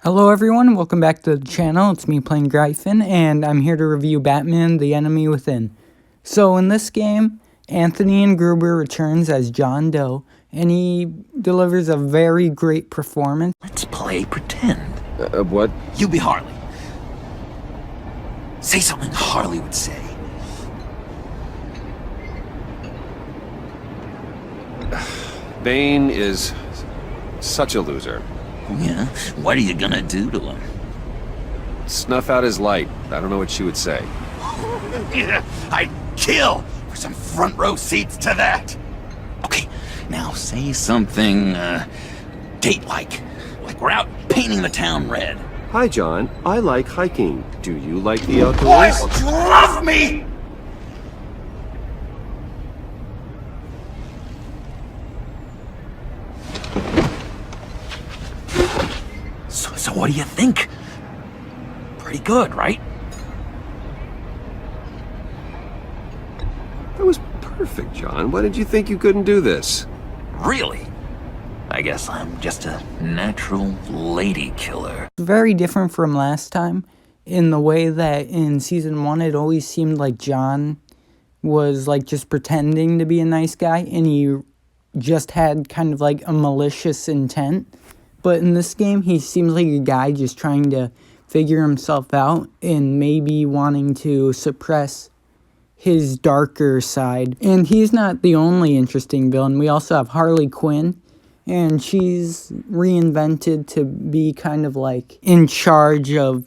Hello everyone, welcome back to the channel. It's me playing Gryphon, and I'm here to review Batman: The Enemy Within. So in this game, Anthony and Gruber returns as John Doe, and he delivers a very great performance. Let's play pretend. What? You be Harley. Say something Harley would say. Bane is such a loser. Yeah? What are you gonna do to him? Snuff out his light. I don't know what she would say. I'd kill for some front row seats to that. Okay, now say something, date-like. Like we're out painting the town red. Hi, John. I like hiking. Do you like the outdoors? Boys, you love me! So what do you think? Pretty good, right? That was perfect, John. Why did you think you couldn't do this? Really? I guess I'm just a natural lady killer. Very different from last time, in the way that in Season 1 it always seemed like John was like just pretending to be a nice guy, and he just had kind of like a malicious intent. But in this game, he seems like a guy just trying to figure himself out and maybe wanting to suppress his darker side. And he's not the only interesting villain. We also have Harley Quinn, and she's reinvented to be kind of like in charge of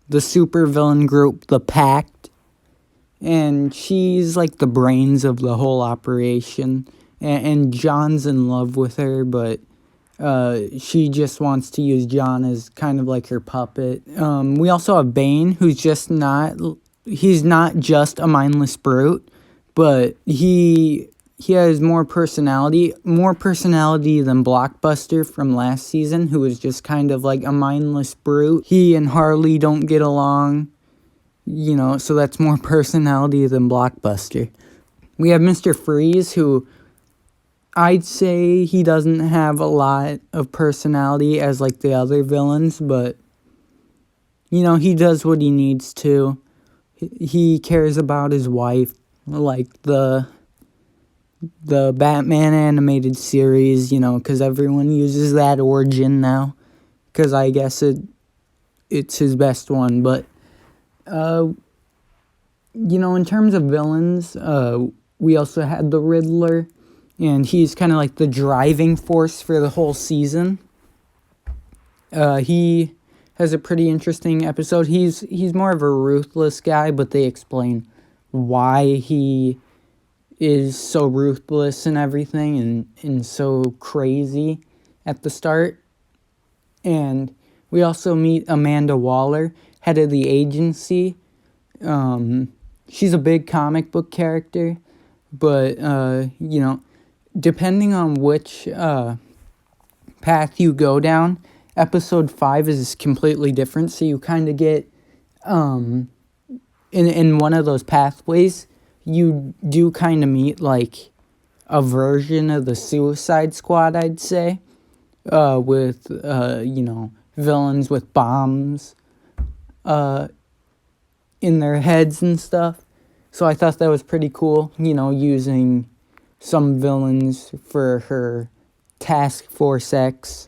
the supervillain group, the Pact. And she's like the brains of the whole operation. And John's in love with her, but she just wants to use John as kind of like her puppet. We also have Bane, who's just he's not just a mindless brute, but he has more personality than Blockbuster from last season, who was just kind of like a mindless brute. He and Harley don't get along, you know, so that's more personality than Blockbuster. We have Mr. Freeze, who I'd say he doesn't have a lot of personality as like the other villains, but, you know, he does what he needs to. He cares about his wife, like the Batman animated series, you know, because everyone uses that origin now, because I guess it's his best one. But, you know, in terms of villains, we also had the Riddler, and he's kind of like the driving force for the whole season. He has a pretty interesting episode. He's more of a ruthless guy, but they explain why he is so ruthless and everything and so crazy at the start. And we also meet Amanda Waller, head of the agency. She's a big comic book character, but, you know, depending on which path you go down, episode 5 is completely different. So you kind of get, in one of those pathways, you do kind of meet like a version of the Suicide Squad, I'd say, with, you know, villains with bombs in their heads and stuff. So I thought that was pretty cool, you know, using some villains for her Task Force X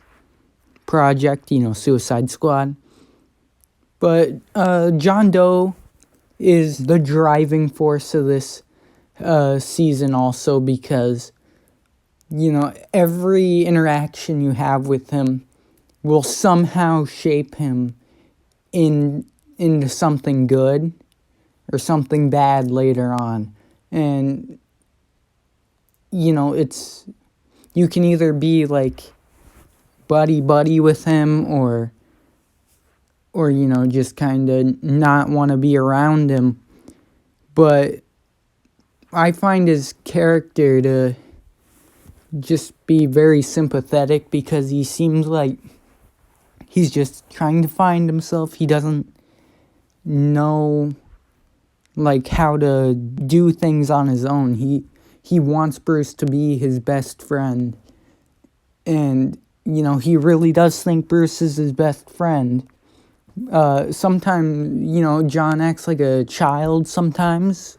project, you know, Suicide Squad. But John Doe is the driving force of this season also, because, you know, every interaction you have with him will somehow shape him into something good or something bad later on. And, you know, you can either be like buddy with him or you know, just kind of not want to be around him. But I find his character to just be very sympathetic, because he seems like he's just trying to find himself. He doesn't know like how to do things on his own. He wants Bruce to be his best friend, and you know, he really does think Bruce is his best friend. Sometimes, you know, John acts like a child sometimes,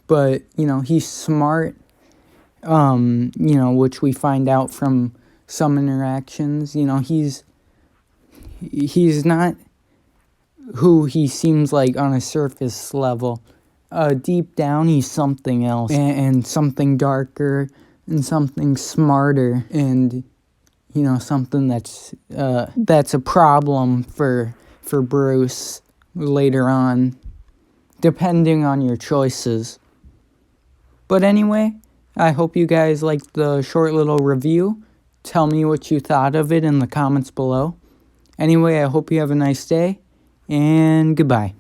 but, you know, he's smart, you know, which we find out from some interactions. You know, he's not who he seems like on a surface level. Deep down, he's something else, and something darker, and something smarter, and, you know, something that's a problem for Bruce later on, depending on your choices. But anyway, I hope you guys liked the short little review. Tell me what you thought of it in the comments below. Anyway, I hope you have a nice day, and goodbye.